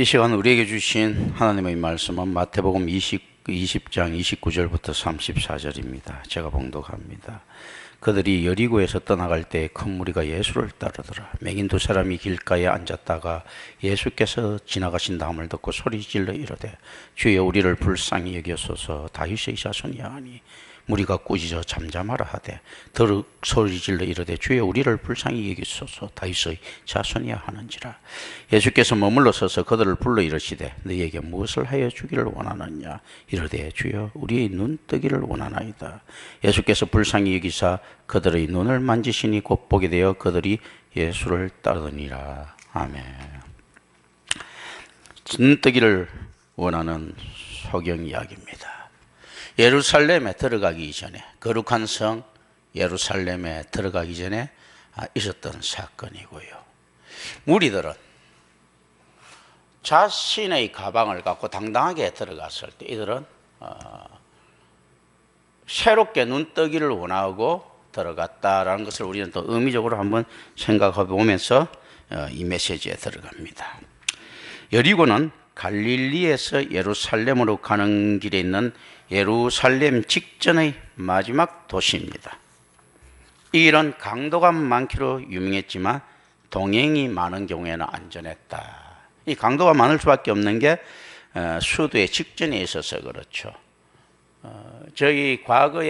이 시간 우리에게 주신 하나님의 말씀은 마태복음 20장 29절부터 34절입니다. 제가 봉독합니다. 그들이 여리고에서 떠나갈 때 큰 무리가 예수를 따르더라. 맹인 두 사람이 길가에 앉았다가 예수께서 지나가신 다음을 듣고 소리질러 이르되 주여 우리를 불쌍히 여기소서 다윗의 자손이야 하니 무리가 꾸짖어 잠잠하라 하되 더욱 소리질러 이르되 주여 우리를 불쌍히 여기소서 다윗의 자손이야 하는지라. 예수께서 머물러 서서 그들을 불러 이르시되 너희에게 무엇을 하여 주기를 원하느냐. 이르되 주여 우리의 눈 뜨기를 원하나이다. 예수께서 불쌍히 여기사 그들의 눈을 만지시니 곧 보게 되어 그들이 예수를 따르니라. 아멘. 눈 뜨기를 원하는 소경 이야기입니다. 예루살렘에 들어가기 전에, 거룩한 성 예루살렘에 들어가기 전에 있었던 사건이고요. 무리들은 자신의 가방을 갖고 당당하게 들어갔을 때 이들은 새롭게 눈뜨기를 원하고 들어갔다라는 것을 우리는 또 의미적으로 한번 생각해 보면서 이 메시지에 들어갑니다. 여리고는 갈릴리에서 예루살렘으로 가는 길에 있는 예루살렘 직전의 마지막 도시입니다. 이 길은 강도가 많기로 유명했지만 동행이 많은 경우에는 안전했다. 이 강도가 많을 수밖에 없는 게 수도의 직전에 있어서 그렇죠. 저희 과거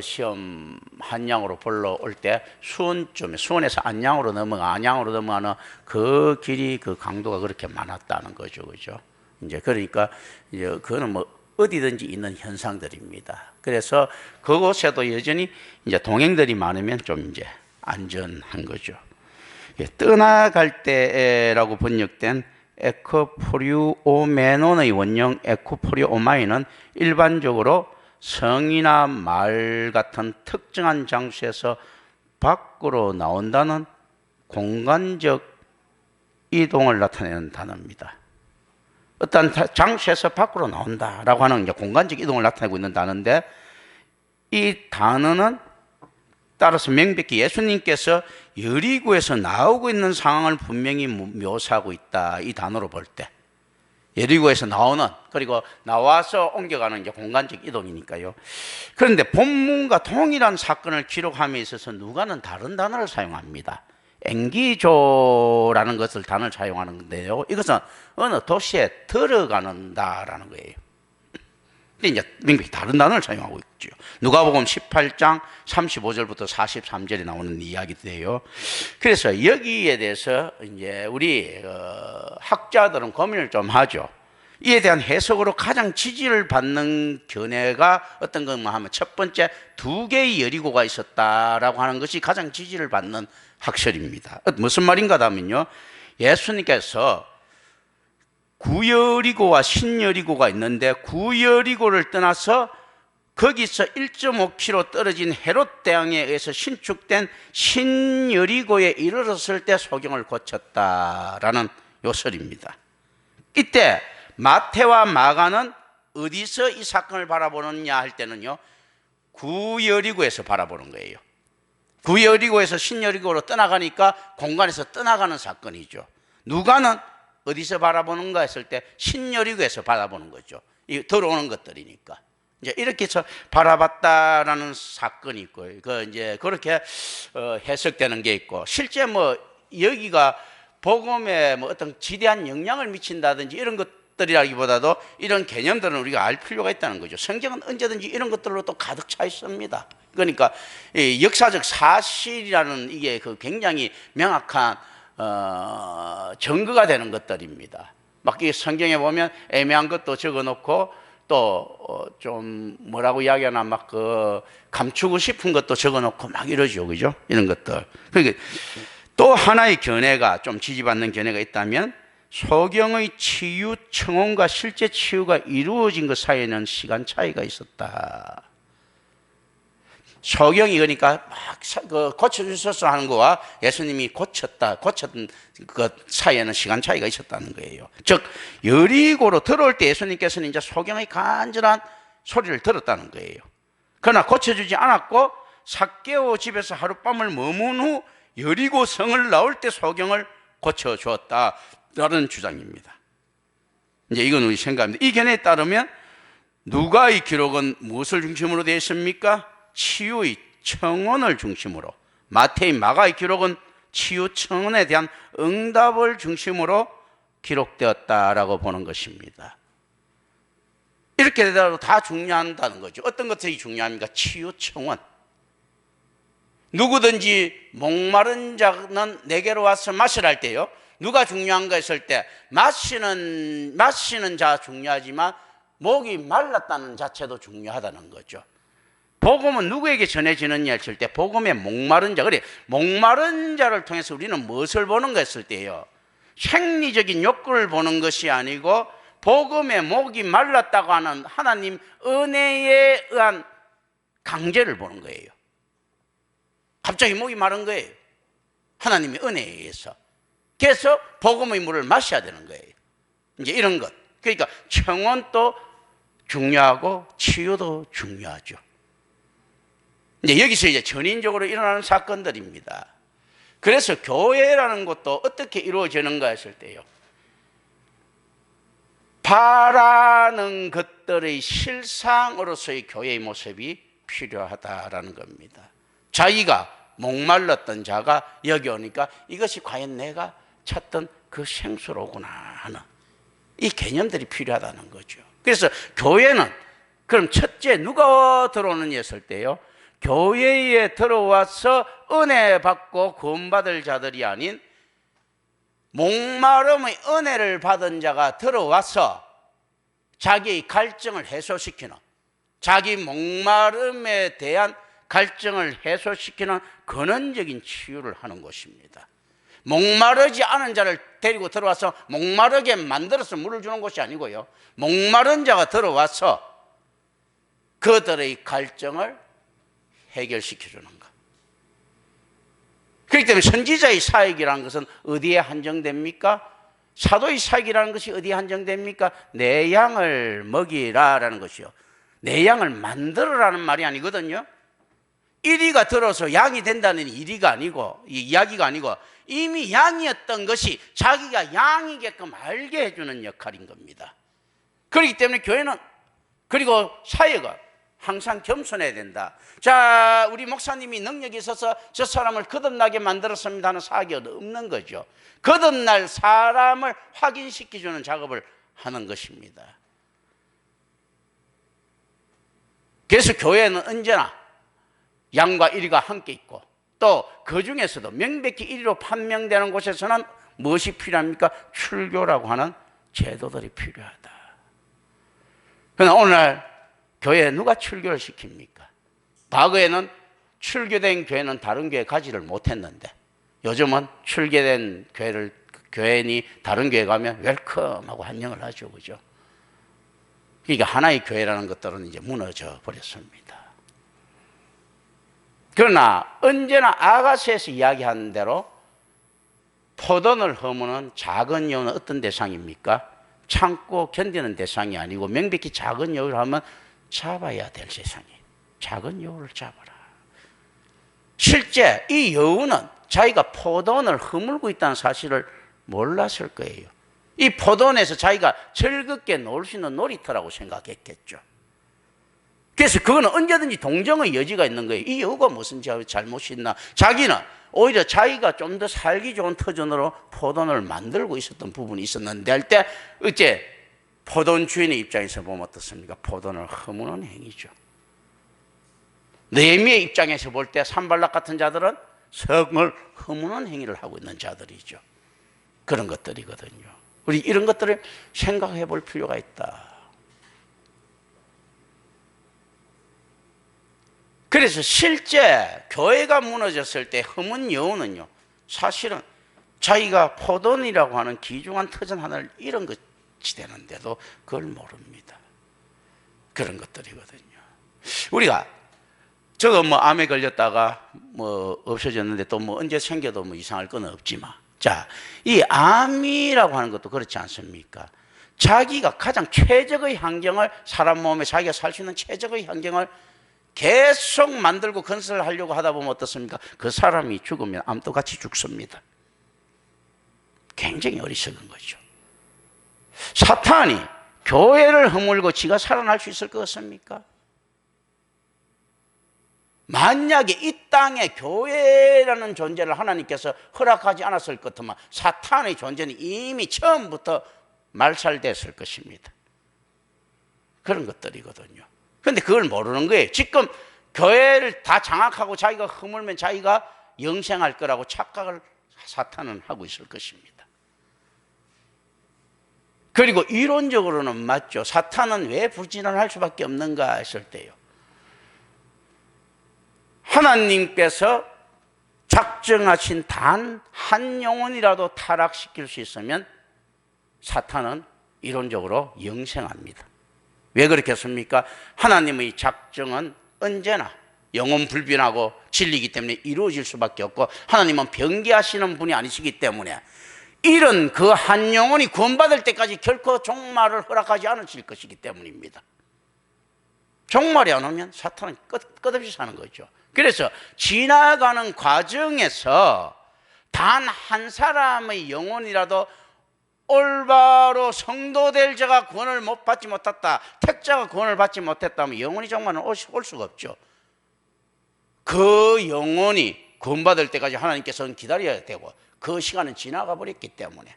시험 한양으로 보러 올 때 수원에서 안양으로 넘어가는 그 길이 그 강도가 그렇게 많았다는 거죠, 그죠? 이제 그러니까 이제 그거는 뭐 어디든지 있는 현상들입니다. 그래서 그곳에도 여전히 이제 동행들이 많으면 좀 이제 안전한 거죠. 떠나갈 때라고 번역된 에코포리오메논의 원형 에코포리오마이는 일반적으로 성이나 마을 같은 특정한 장소에서 밖으로 나온다는 공간적 이동을 나타내는 단어입니다. 어떤 장소에서 밖으로 나온다라고 하는 이제 공간적 이동을 나타내고 있는 단어인데, 이 단어는 따라서 명백히 예수님께서 여리고에서 나오고 있는 상황을 분명히 묘사하고 있다. 이 단어로 볼 때 여리고에서 나오는, 그리고 나와서 옮겨가는 이제 공간적 이동이니까요. 그런데 본문과 동일한 사건을 기록함에 있어서 누가는 다른 단어를 사용합니다. 앵기조라는 것을 단어를 사용하는 건데요. 이것은 어느 도시에 들어가는다라는 거예요. 근데 이제 명백히 다른 단어를 사용하고 있죠. 누가복음 18장 35절부터 43절에 나오는 이야기인데요. 그래서 여기에 대해서 이제 우리 학자들은 고민을 좀 하죠. 이에 대한 해석으로 가장 지지를 받는 견해가 어떤 것만 하면 첫 번째, 두 개의 여리고가 있었다라고 하는 것이 가장 지지를 받는 학설입니다. 무슨 말인가 하면요, 예수님께서 구여리고와 신여리고가 있는데 구여리고를 떠나서 거기서 1.5km 떨어진 헤롯 대왕에 의해서 신축된 신여리고에 이르렀을 때 소경을 고쳤다라는 요설입니다. 이때 마태와 마가는 어디서 이 사건을 바라보느냐 할 때는요, 구여리고에서 바라보는 거예요. 구여리고에서 신여리고로 떠나가니까 공간에서 떠나가는 사건이죠. 누가는 어디서 바라보는가 했을 때 신여리고에서 바라보는 거죠. 이 들어오는 것들이니까. 이제 이렇게 해서 바라봤다라는 사건이 있고요. 이제 그렇게 해석되는 게 있고, 실제 뭐 여기가 복음에 뭐 어떤 지대한 영향을 미친다든지 이런 것들이라기보다도 이런 개념들은 우리가 알 필요가 있다는 거죠. 성경은 언제든지 이런 것들로 또 가득 차 있습니다. 그러니까 이 역사적 사실이라는 이게 그 굉장히 명확한 증거가 되는 것들입니다. 막 이 성경에 보면 애매한 것도 적어놓고 또 좀 뭐라고 이야기하나 막 그 감추고 싶은 것도 적어놓고 막 이러죠, 그죠? 이런 것들. 그러니까 또 하나의 견해가 좀 지지받는 견해가 있다면, 소경의 치유 청혼과 실제 치유가 이루어진 것 사이에는 시간 차이가 있었다. 소경이 그러니까 막 고쳐주셔서 하는 거와 예수님이 고쳤던 그 사이에는 시간 차이가 있었다는 거예요. 즉 여리고로 들어올 때 예수님께서는 이제 소경의 간절한 소리를 들었다는 거예요. 그러나 고쳐주지 않았고 삭개오 집에서 하룻밤을 머문 후 여리고 성을 나올 때 소경을 고쳐주었다. 라는 주장입니다. 이제 이건 우리 생각입니다. 이 견해에 따르면 누가의 기록은 무엇을 중심으로 되어 있습니까? 치유의 청원을 중심으로, 마태의 마가의 기록은 치유 청원에 대한 응답을 중심으로 기록되었다라고 보는 것입니다. 이렇게 되더라도 다 중요하다는 거죠. 어떤 것들이 중요합니까? 치유 청원. 누구든지 목마른 자는 내게로 와서 마시라 할 때요, 누가 중요한가 했을 때 마시는 자 중요하지만 목이 말랐다는 자체도 중요하다는 거죠. 복음은 누구에게 전해지느냐 했을 때 복음의 목마른 자, 그래 목마른 자를 통해서 우리는 무엇을 보는가 했을 때요, 생리적인 욕구를 보는 것이 아니고 복음의 목이 말랐다고 하는 하나님 은혜에 의한 강제를 보는 거예요. 갑자기 목이 마른 거예요. 하나님의 은혜에 의해서. 그래서 복음의 물을 마셔야 되는 거예요. 이제 이런 것. 그러니까 청원도 중요하고 치유도 중요하죠. 이제 여기서 이제 전인적으로 일어나는 사건들입니다. 그래서 교회라는 것도 어떻게 이루어지는가 했을 때요, 바라는 것들의 실상으로서의 교회의 모습이 필요하다라는 겁니다. 자기가 목말랐던 자가 여기 오니까 이것이 과연 내가 찾던 그 생수로구나 하는 이 개념들이 필요하다는 거죠. 그래서 교회는 그럼 첫째 누가 들어오느냐 했을 때요, 교회에 들어와서 은혜 받고 구원받을 자들이 아닌 목마름의 은혜를 받은 자가 들어와서 자기의 갈증을 해소시키는, 자기 목마름에 대한 갈증을 해소시키는 근원적인 치유를 하는 것입니다. 목마르지 않은 자를 데리고 들어와서 목마르게 만들어서 물을 주는 것이 아니고요, 목마른 자가 들어와서 그들의 갈증을 해결시켜주는 것. 그렇기 때문에 선지자의 사역이라는 것은 어디에 한정됩니까? 사도의 사역이라는 것이 어디에 한정됩니까? 내 양을 먹이라라는 것이요, 내 양을 만들어라는 말이 아니거든요. 이리가 들어서 양이 된다는 이리가 아니고, 이 이야기가 아니고 이미 양이었던 것이 자기가 양이게끔 알게 해주는 역할인 겁니다. 그렇기 때문에 교회는, 그리고 사역은 항상 겸손해야 된다. 자, 우리 목사님이 능력이 있어서 저 사람을 거듭나게 만들었습니다 하는 사역이 없는 거죠. 거듭날 사람을 확인시켜주는 작업을 하는 것입니다. 그래서 교회는 언제나 양과 이리가 함께 있고, 또 그 중에서도 명백히 이리로 판명되는 곳에서는 무엇이 필요합니까? 출교라고 하는 제도들이 필요하다. 그러나 오늘날 교회에 누가 출교를 시킵니까? 과거에는 출교된 교회는 다른 교회 가지를 못했는데 요즘은 출교된 교회인이 다른 교회 가면 웰컴하고 환영을 하죠, 그죠? 그러니까 하나의 교회라는 것들은 이제 무너져 버렸습니다. 그러나 언제나 아가서에서 이야기하는 대로 포도를 허무는 작은 여우는 어떤 대상입니까? 참고 견디는 대상이 아니고 명백히 작은 여우를 하면 잡아야 될 세상이에요. 작은 여우를 잡아라. 실제 이 여우는 자기가 포도원을 허물고 있다는 사실을 몰랐을 거예요. 이 포도원에서 자기가 즐겁게 놀 수 있는 놀이터라고 생각했겠죠. 그래서 그거는 언제든지 동정의 여지가 있는 거예요. 이 여우가 무슨 잘못이 있나. 자기는 오히려 자기가 좀 더 살기 좋은 터전으로 포도원을 만들고 있었던 부분이 있었는데 할 때 어째 포도원 주인의 입장에서 보면 어떻습니까? 포도원을 허무는 행위죠. 느헤미야의 입장에서 볼 때 산발락 같은 자들은 성을 허무는 행위를 하고 있는 자들이죠. 그런 것들이거든요. 우리 이런 것들을 생각해 볼 필요가 있다. 그래서 실제 교회가 무너졌을 때 허문 여우는요, 사실은 자기가 포도원이라고 하는 귀중한 터전 하나를 잃은 것이 되는데도 그걸 모릅니다. 그런 것들이거든요. 우리가 저거 암에 걸렸다가 없어졌는데 또 언제 생겨도 이상할 건 없지만, 자, 이 암이라고 하는 것도 그렇지 않습니까? 자기가 가장 최적의 환경을, 사람 몸에 자기가 살 수 있는 최적의 환경을 계속 만들고 건설하려고 하다 보면 어떻습니까? 그 사람이 죽으면 암도 같이 죽습니다. 굉장히 어리석은 거죠. 사탄이 교회를 허물고 지가 살아날 수 있을 것 같습니까? 만약에 이 땅에 교회라는 존재를 하나님께서 허락하지 않았을 것 같으면 사탄의 존재는 이미 처음부터 말살됐을 것입니다. 그런 것들이거든요. 그런데 그걸 모르는 거예요. 지금 교회를 다 장악하고 자기가 허물면 자기가 영생할 거라고 착각을 사탄은 하고 있을 것입니다. 그리고 이론적으로는 맞죠. 사탄은 왜 불진언할 수밖에 없는가 했을 때요, 하나님께서 작정하신 단 한 영혼이라도 타락시킬 수 있으면 사탄은 이론적으로 영생합니다. 왜 그렇겠습니까? 하나님의 작정은 언제나 영원 불변하고 진리이기 때문에 이루어질 수밖에 없고, 하나님은 변개하시는 분이 아니시기 때문에 이런 그 한 영혼이 구원받을 때까지 결코 종말을 허락하지 않으실 것이기 때문입니다. 종말이 안 오면 사탄은 끝없이 사는 거죠. 그래서 지나가는 과정에서 단 한 사람의 영혼이라도 올바로 성도될 자가 구원을 못 받지 못했다, 택자가 구원을 받지 못했다면 영혼이 종말은 올 수가 없죠. 그 영혼이 구원받을 때까지 하나님께서는 기다려야 되고 그 시간은 지나가 버렸기 때문에,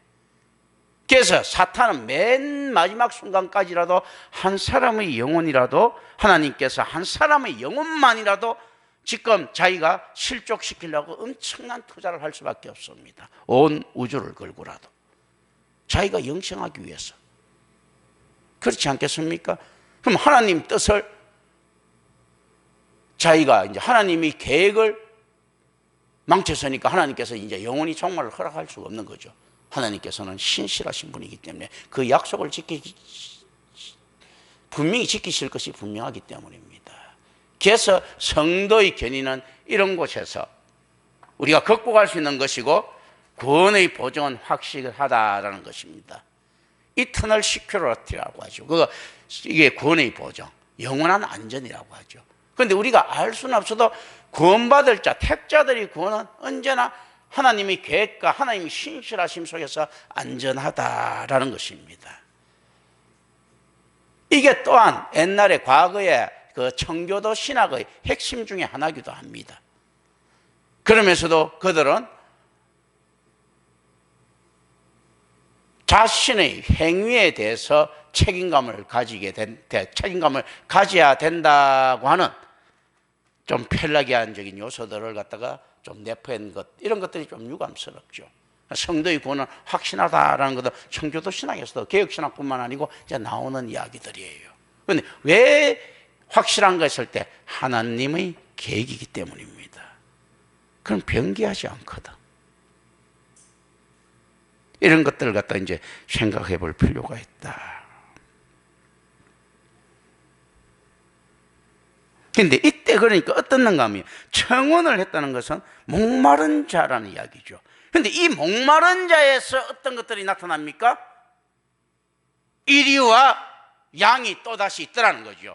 그래서 사탄은 맨 마지막 순간까지라도 한 사람의 영혼이라도, 하나님께서 한 사람의 영혼만이라도 지금 자기가 실족시키려고 엄청난 투자를 할 수밖에 없습니다. 온 우주를 걸고라도 자기가 영생하기 위해서. 그렇지 않겠습니까? 그럼 하나님 뜻을, 자기가 이제 하나님이 계획을 망쳐서니까 하나님께서 이제 영원히 종말을 허락할 수가 없는 거죠. 하나님께서는 신실하신 분이기 때문에 그 약속을 분명히 지키실 것이 분명하기 때문입니다. 그래서 성도의 견인은 이런 곳에서 우리가 극복할 수 있는 것이고 구원의 보증은 확실하다라는 것입니다. 이터널 시큐리티라고 하죠. 이게 구원의 보증, 영원한 안전이라고 하죠. 그런데 우리가 알 수는 없어도 구원받을 자, 택자들의 구원은 언제나 하나님의 계획과 하나님의 신실하심 속에서 안전하다라는 것입니다. 이게 또한 옛날에 과거에 그 청교도 신학의 핵심 중에 하나이기도 합니다. 그러면서도 그들은 자신의 행위에 대해서 책임감을 가져야 된다고 하는 좀 펠라기안적인 요소들을 갖다가 좀 내포한 것, 이런 것들이 좀 유감스럽죠. 성도의 구원은 확신하다라는 것도 청교도 신학에서도 개혁신학뿐만 아니고 이제 나오는 이야기들이에요. 그런데 왜 확실한가 했을 때 하나님의 계획이기 때문입니다. 그럼 변개하지 않거든. 이런 것들을 갖다 이제 생각해 볼 필요가 있다. 근데 이때 그러니까 어떻는가 하면 청혼을 했다는 것은 목마른 자라는 이야기죠. 근데 이 목마른 자에서 어떤 것들이 나타납니까? 이리와 양이 또다시 있더라는 거죠.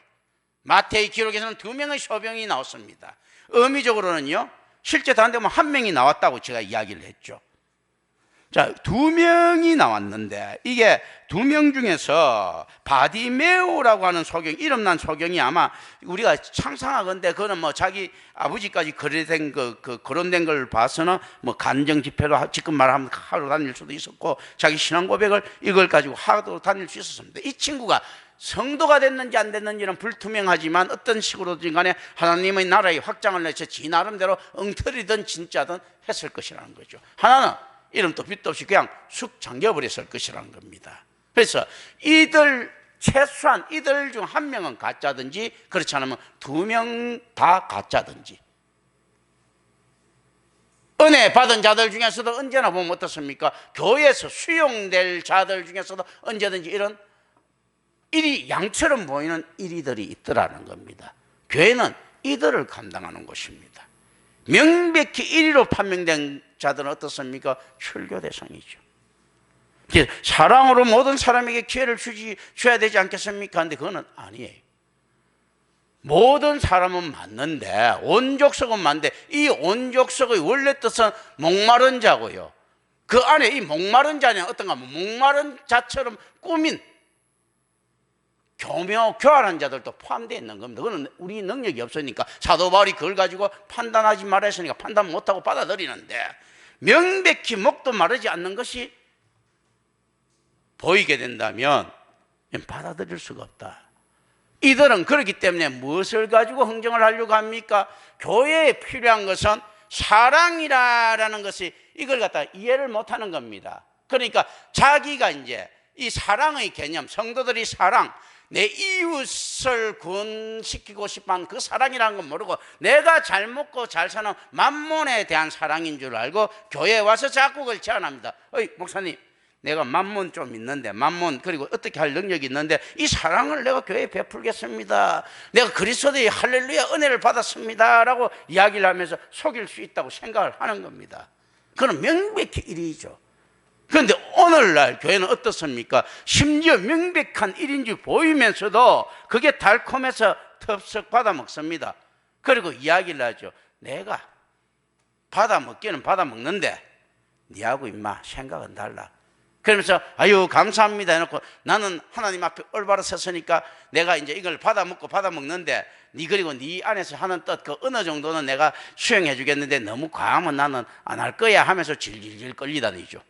마태의 기록에서는 2명의 소병이 나왔습니다. 의미적으로는요, 실제 다른 데 보면 1명이 나왔다고 제가 이야기를 했죠. 자, 2명이 나왔는데 이게 2명 중에서 바디메오라고 하는 소경, 이름난 소경이 아마 우리가 상상하건대 그거는 뭐 자기 아버지까지 거론된 거론된 걸 봐서는 뭐 간정 집회로 지금 말하면 하러 다닐 수도 있었고 자기 신앙 고백을 이걸 가지고 하러 다닐 수 있었습니다. 이 친구가 성도가 됐는지 안 됐는지는 불투명하지만 어떤 식으로든 간에 하나님의 나라의 확장을 내서 지 나름대로 엉터리든 진짜든 했을 것이라는 거죠. 하나는 이름도 빛도 없이 그냥 쑥 잠겨버렸을 것이라는 겁니다. 그래서 최소한 이들 중 1명은 가짜든지 그렇지 않으면 2명 다 가짜든지, 은혜 받은 자들 중에서도 언제나 보면 어떻습니까? 교회에서 수용될 자들 중에서도 언제든지 이런 일이 양처럼 보이는 일이들이 있더라는 겁니다. 교회는 이들을 감당하는 곳입니다. 명백히 1위로 판명된 자들은 어떻습니까? 출교 대상이죠. 사랑으로 모든 사람에게 기회를 줘야 되지 않겠습니까? 그런데 그거는 아니에요. 모든 사람은 맞는데, 온족속은 맞는데 이 온족속의 원래 뜻은 목마른 자고요, 그 안에 이 목마른 자는 어떤가 하면 목마른 자처럼 꾸민 교묘한 자들도 포함되어 있는 겁니다. 그거는 우리 능력이 없으니까 사도 바울이 그걸 가지고 판단하지 말아 했으니까 판단 못하고 받아들이는데, 명백히 목도 마르지 않는 것이 보이게 된다면 받아들일 수가 없다. 이들은 그렇기 때문에 무엇을 가지고 흥정을 하려고 합니까? 교회에 필요한 것은 사랑이라는 것이 이걸 갖다 이해를 못하는 겁니다. 그러니까 자기가 이제 이 사랑의 개념, 성도들이 사랑, 내 이웃을 구원시키고 싶어하는 그 사랑이라는 건 모르고 내가 잘 먹고 잘 사는 만몬에 대한 사랑인 줄 알고 교회에 와서 자꾸 그걸 제안합니다. 어이 목사님, 내가 만몬 좀 있는데, 만몬 그리고 어떻게 할 능력이 있는데 이 사랑을 내가 교회에 베풀겠습니다. 내가 그리스도의 할렐루야 은혜를 받았습니다 라고 이야기를 하면서 속일 수 있다고 생각을 하는 겁니다. 그건 명백히 일이죠. 그런데 오늘날 교회는 어떻습니까? 심지어 명백한 일인 줄 보이면서도 그게 달콤해서 텁썩 받아먹습니다. 그리고 이야기를 하죠. 내가 받아먹기는 받아먹는데 니하고 임마 생각은 달라. 그러면서 아유 감사합니다 해놓고 나는 하나님 앞에 올바로 섰으니까 내가 이제 이걸 받아먹는데 니 그리고 니 안에서 하는 뜻 그 어느 정도는 내가 수행해 주겠는데 너무 과하면 나는 안 할 거야 하면서 질질질 끌리다니죠.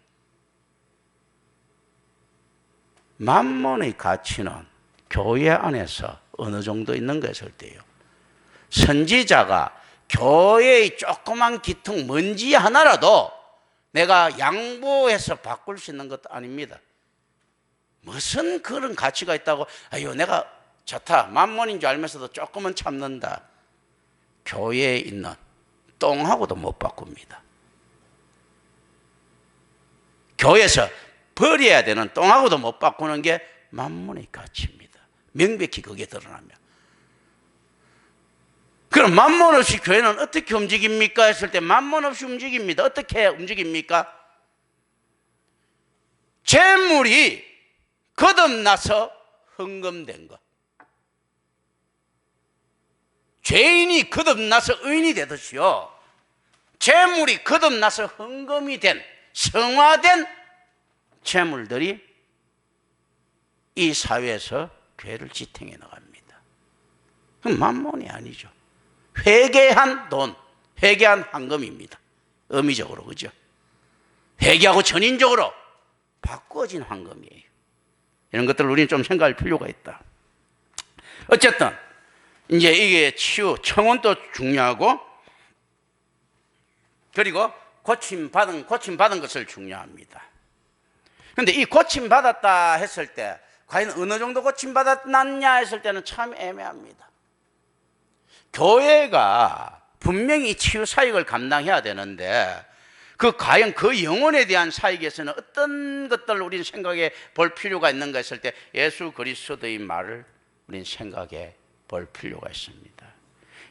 만몬의 가치는 교회 안에서 어느 정도 있는 것일 때요, 선지자가 교회의 조그만 기둥 먼지 하나라도 내가 양보해서 바꿀 수 있는 것도 아닙니다. 무슨 그런 가치가 있다고 아유 내가 좋다 만몬인 줄 알면서도 조금은 참는다. 교회에 있는 똥하고도 못 바꿉니다. 교회에서 버려야 되는 똥하고도 못 바꾸는 게 만몬의 가치입니다. 명백히 그게 드러나면. 그럼 만몬 없이 교회는 어떻게 움직입니까? 했을 때 만몬 없이 움직입니다. 어떻게 움직입니까? 재물이 거듭나서 헌금된 것. 죄인이 거듭나서 의인이 되듯이요, 재물이 거듭나서 헌금이 된 성화된 재물들이 이 사회에서 교회를 지탱해 나갑니다. 그건 만몬이 아니죠. 회개한 돈, 회개한 황금입니다. 의미적으로, 그죠? 회개하고 전인적으로 바꿔진 황금이에요. 이런 것들을 우리는 좀 생각할 필요가 있다. 어쨌든 이제 이게 치유, 청혼도 중요하고, 그리고 고침받은 것을 중요합니다. 그런데 이 고침받았다 했을 때 과연 어느 정도 고침받았느냐 했을 때는 참 애매합니다. 교회가 분명히 치유 사역을 감당해야 되는데 과연 그 영혼에 대한 사역에서는 어떤 것들을 우리는 생각해 볼 필요가 있는가 했을 때 예수 그리스도의 말을 우리는 생각해 볼 필요가 있습니다.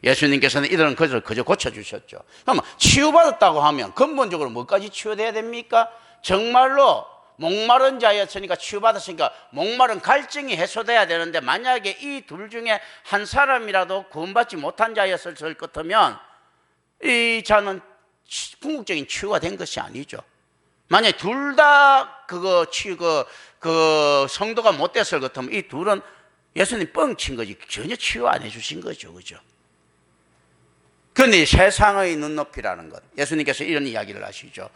예수님께서는 이들은 그저 고쳐주셨죠. 그러면 치유받았다고 하면 근본적으로 뭐까지 치유돼야 됩니까? 정말로 목마른 자였으니까 치유받았으니까 목마른 갈증이 해소돼야 되는데, 만약에 이 둘 중에 한 사람이라도 구원받지 못한 자였을 것 같으면 이 자는 궁극적인 치유가 된 것이 아니죠. 만약에 둘 다 성도가 못 됐을 것 같으면 이 둘은 예수님 뻥친 거지 전혀 치유 안 해주신 거죠. 그죠? 그런데 세상의 눈높이라는 것, 예수님께서 이런 이야기를 하시죠.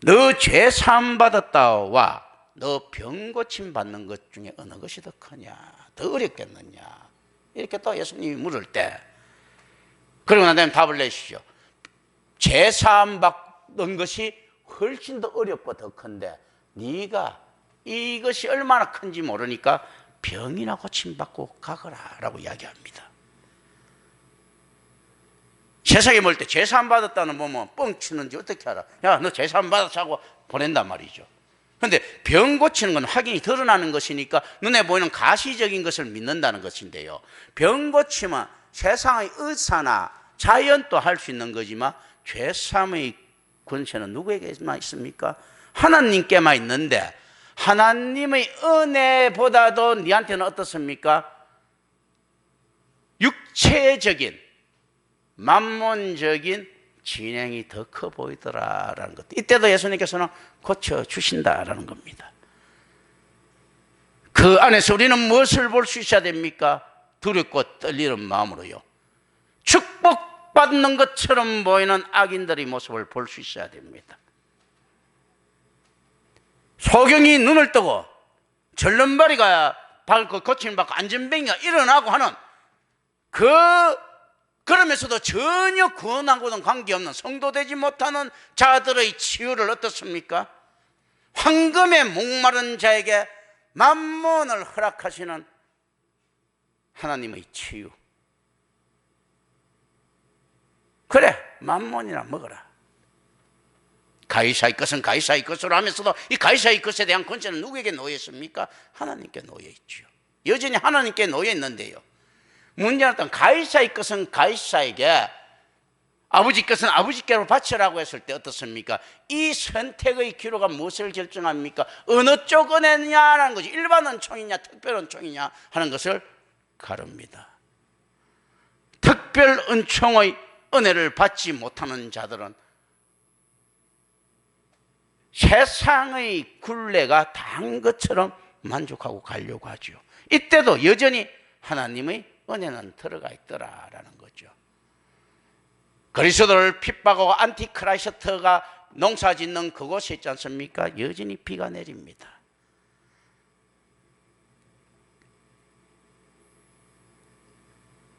너 죄 사함 받았다와 너 병 고침 받는 것 중에 어느 것이 더 크냐, 더 어렵겠느냐, 이렇게 또 예수님이 물을 때, 그러고 난 다음에 답을 내시죠. 죄 사함 받는 것이 훨씬 더 어렵고 더 큰데 네가 이것이 얼마나 큰지 모르니까 병이나 고침 받고 가거라 라고 이야기합니다. 세상에 볼 때 제사함 받았다는 보면 뻥치는지 어떻게 알아? 야, 너 제사함 받았다고 보낸단 말이죠. 그런데 병 고치는 건 확인이 드러나는 것이니까 눈에 보이는 가시적인 것을 믿는다는 것인데요, 병 고치면 세상의 의사나 자연도 할 수 있는 거지만 죄사함의 권세는 누구에게만 있습니까? 하나님께만 있는데, 하나님의 은혜보다도 네한테는 어떻습니까? 육체적인 만몬적인 진행이 더 커 보이더라라는 것. 이때도 예수님께서는 고쳐주신다라는 겁니다. 그 안에서 우리는 무엇을 볼 수 있어야 됩니까? 두렵고 떨리는 마음으로요. 축복받는 것처럼 보이는 악인들의 모습을 볼 수 있어야 됩니다. 소경이 눈을 뜨고 절름발이가 밟고 고침받고 안전뱅이가 일어나고 하는 그러면서도 전혀 구원하고는 관계없는 성도되지 못하는 자들의 치유를 어떻습니까? 황금에 목마른 자에게 만몬을 허락하시는 하나님의 치유. 그래, 만몬이나 먹어라. 가이사의 것은 가이사의 것으로 하면서도 이 가이사의 것에 대한 권세는 누구에게 놓여 있습니까? 하나님께 놓여 있지요. 여전히 하나님께 놓여 있는데요, 문제는 가이사의 것은 가이사에게, 아버지 것은 아버지께로 바치라고 했을 때 어떻습니까? 이 선택의 기로가 무엇을 결정합니까? 어느 쪽 은혜냐라는 거지. 일반 은총이냐 특별 은총이냐 하는 것을 가릅니다. 특별 은총의 은혜를 받지 못하는 자들은 세상의 굴레가 단 것처럼 만족하고 가려고 하죠. 이때도 여전히 하나님의 은혜는 들어가 있더라라는 거죠. 그리스도를 핍박하고 안티크라이스트가 농사짓는 그곳에 있지 않습니까? 여전히 비가 내립니다.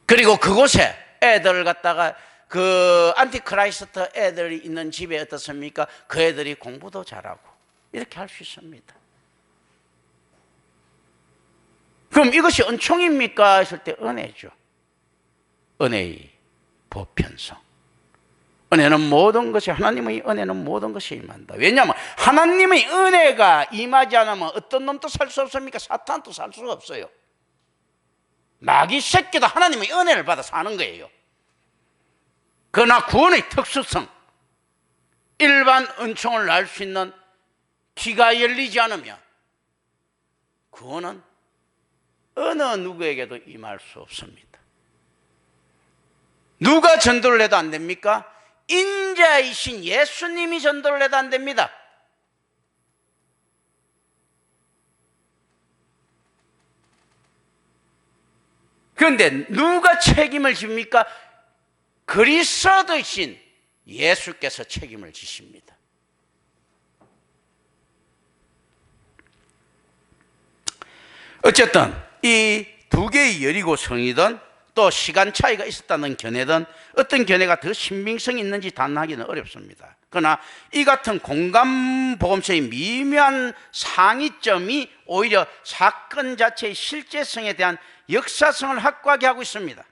그리고 그곳에 애들을 갖다가 그 안티크라이스트 애들이 있는 집에 어떻습니까? 그 애들이 공부도 잘하고 이렇게 할 수 있습니다. 그럼 이것이 은총입니까? 했을 때 은혜죠. 은혜의 보편성. 은혜는 모든 것이, 하나님의 은혜는 모든 것이 임한다. 왜냐하면 하나님의 은혜가 임하지 않으면 어떤 놈도 살 수 없습니까? 사탄도 살 수 없어요. 마귀 새끼도 하나님의 은혜를 받아 사는 거예요. 그러나 구원의 특수성, 일반 은총을 알 수 있는 귀가 열리지 않으면 구원은 어느 누구에게도 임할 수 없습니다. 누가 전도를 해도 안 됩니까? 인자이신 예수님이 전도를 해도 안 됩니다. 그런데 누가 책임을 집니까? 그리스도이신 예수께서 책임을 지십니다. 어쨌든 이 두 개의 여리고 성이든 또 시간 차이가 있었다는 견해든 어떤 견해가 더 신빙성이 있는지 단언하기는 어렵습니다. 그러나 이 같은 공감보감서의 미묘한 상이점이 오히려 사건 자체의 실제성에 대한 역사성을 확고하게 하고 있습니다.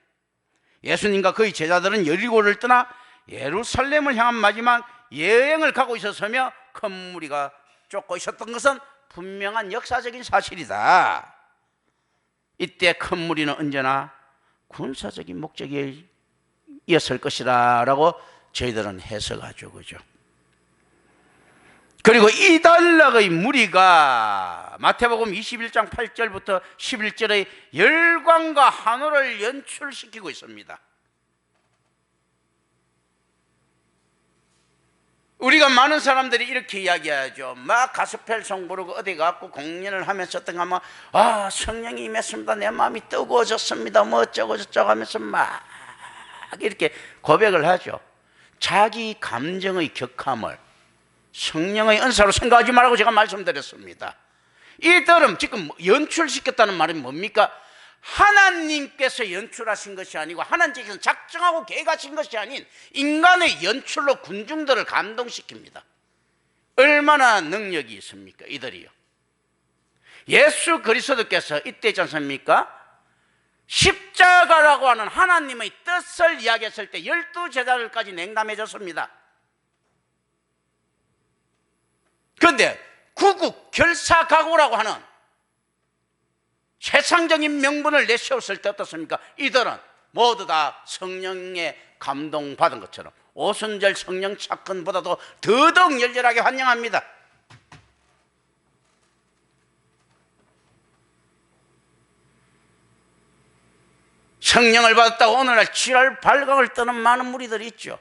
예수님과 그의 제자들은 여리고를 떠나 예루살렘을 향한 마지막 여행을 가고 있었으며 큰 무리가 쫓고 있었던 것은 분명한 역사적인 사실이다. 이때 큰 무리는 언제나 군사적인 목적이었을 것이다 라고 저희들은 해석하죠. 그죠? 그리고 이단락의 무리가 마태복음 21장 8절부터 11절의 열광과 환호를 연출시키고 있습니다. 우리가 많은 사람들이 이렇게 이야기하죠. 막 가스펠송 부르고 어디 가고 공연을 하면서 어떤 하면 성령이 임했습니다. 내 마음이 뜨거워졌습니다. 뭐 어쩌고 저쩌고 하면서 막 이렇게 고백을 하죠. 자기 감정의 격함을 성령의 은사로 생각하지 말라고 제가 말씀드렸습니다. 이들은 지금 연출시켰다는 말이 뭡니까? 하나님께서 연출하신 것이 아니고 하나님께서 작정하고 계획하신 것이 아닌 인간의 연출로 군중들을 감동시킵니다. 얼마나 능력이 있습니까? 이들이요. 예수 그리스도께서 이때 있지 않습니까? 십자가라고 하는 하나님의 뜻을 이야기했을 때 12제자들까지 냉담해 줬습니다. 그런데 구국결사각오라고 하는 세상적인 명분을 내세웠을 때 어떻습니까? 이들은 모두 다 성령의 감동받은 것처럼 오순절 성령 착근보다도 더더욱 열렬하게 환영합니다. 성령을 받았다고 오늘날 7월 발광을 떠는 많은 무리들이 있죠.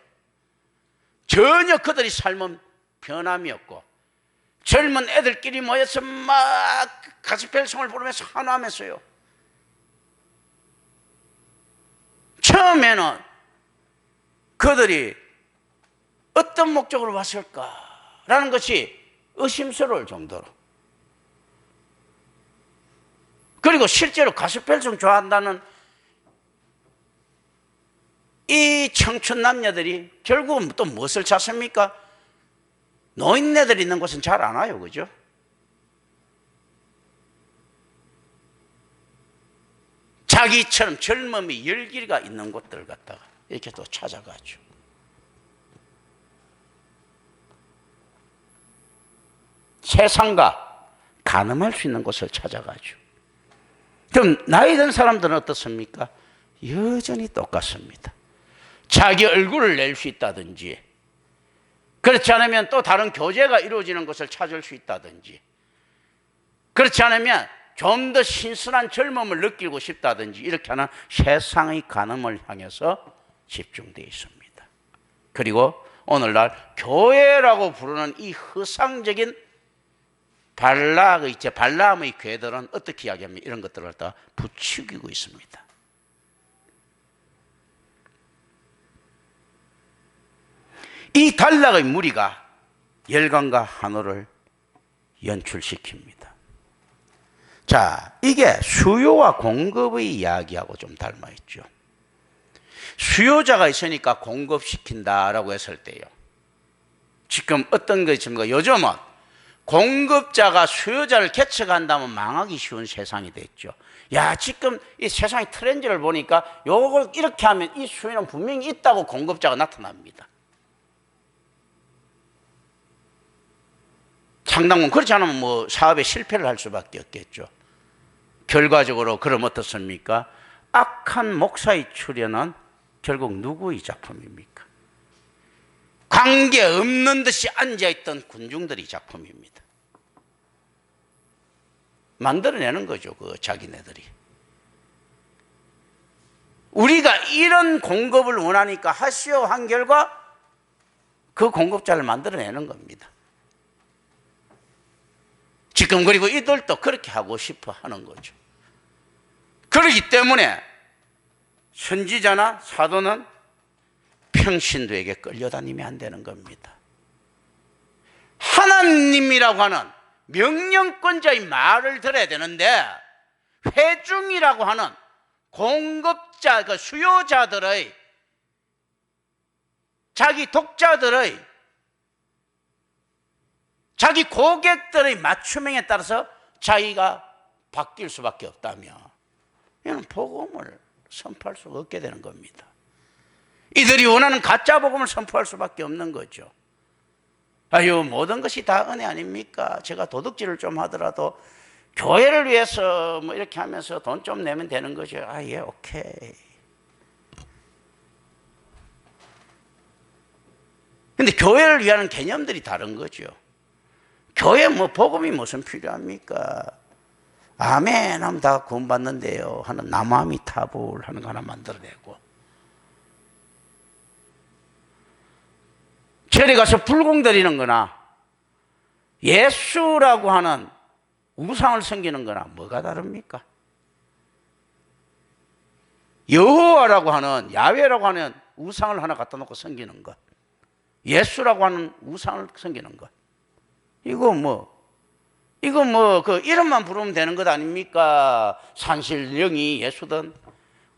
전혀 그들의 삶은 변함이 없고 젊은 애들끼리 모여서 막 가스펠송을 부르면서 환호하면서요. 처음에는 그들이 어떤 목적으로 왔을까라는 것이 의심스러울 정도로, 그리고 실제로 가스펠송 좋아한다는 이 청춘 남녀들이 결국은 또 무엇을 찾습니까? 노인네들 있는 곳은 잘 안 와요, 그죠? 자기처럼 젊음이 열기가 있는 곳들 갖다가 이렇게 또 찾아가죠. 세상과 가늠할 수 있는 곳을 찾아가죠. 그럼 나이 든 사람들은 어떻습니까? 여전히 똑같습니다. 자기 얼굴을 낼 수 있다든지, 그렇지 않으면 또 다른 교제가 이루어지는 것을 찾을 수 있다든지, 그렇지 않으면 좀 더 신선한 젊음을 느끼고 싶다든지, 이렇게 하는 세상의 가늠을 향해서 집중되어 있습니다. 그리고 오늘날 교회라고 부르는 이 허상적인 발람의 괴들은 어떻게 이야기하면 이런 것들을 다 부추기고 있습니다. 이 단락의 무리가 열강과 한호를 연출시킵니다. 자, 이게 수요와 공급의 이야기하고 좀 닮아있죠. 수요자가 있으니까 공급시킨다라고 했을 때요, 지금 어떤 게 있습니까? 요즘은 공급자가 수요자를 개척한다면 망하기 쉬운 세상이 됐죠. 야, 지금 이 세상의 트렌드를 보니까 요걸 이렇게 하면 이 수요는 분명히 있다고 공급자가 나타납니다. 상당분 그렇지 않으면 뭐 사업에 실패를 할 수밖에 없겠죠. 결과적으로 그럼 어떻습니까? 악한 목사의 출현은 결국 누구의 작품입니까? 관계없는 듯이 앉아있던 군중들의 작품입니다. 만들어내는 거죠, 그 자기네들이. 우리가 이런 공급을 원하니까 하시오 한 결과 그 공급자를 만들어내는 겁니다. 지금 그리고 이들도 그렇게 하고 싶어 하는 거죠. 그렇기 때문에 선지자나 사도는 평신도에게 끌려다니면 안 되는 겁니다. 하나님이라고 하는 명령권자의 말을 들어야 되는데, 회중이라고 하는 공급자, 그 수요자들의, 자기 독자들의, 자기 고객들의 맞춤형에 따라서 자기가 바뀔 수밖에 없다면 이는 복음을 선포할 수 없게 되는 겁니다. 이들이 원하는 가짜 복음을 선포할 수밖에 없는 거죠. 아유, 모든 것이 다 은혜 아닙니까? 제가 도둑질을 좀 하더라도 교회를 위해서 뭐 이렇게 하면서 돈 좀 내면 되는 거죠. 아, 예, 오케이. 근데 교회를 위하는 개념들이 다른 거죠. 교회 뭐 복음이 무슨 필요합니까? 아멘 하면 다 구원받는데요 하는 남아미 타불 하는 거 하나 만들어내고, 절에 가서 불공 드리는 거나 예수라고 하는 우상을 섬기는 거나 뭐가 다릅니까? 여호와라고 하는, 야훼라고 하는 우상을 하나 갖다 놓고 섬기는 것, 예수라고 하는 우상을 섬기는 것, 이거 뭐 그 이름만 부르면 되는 것 아닙니까? 산신령이 예수든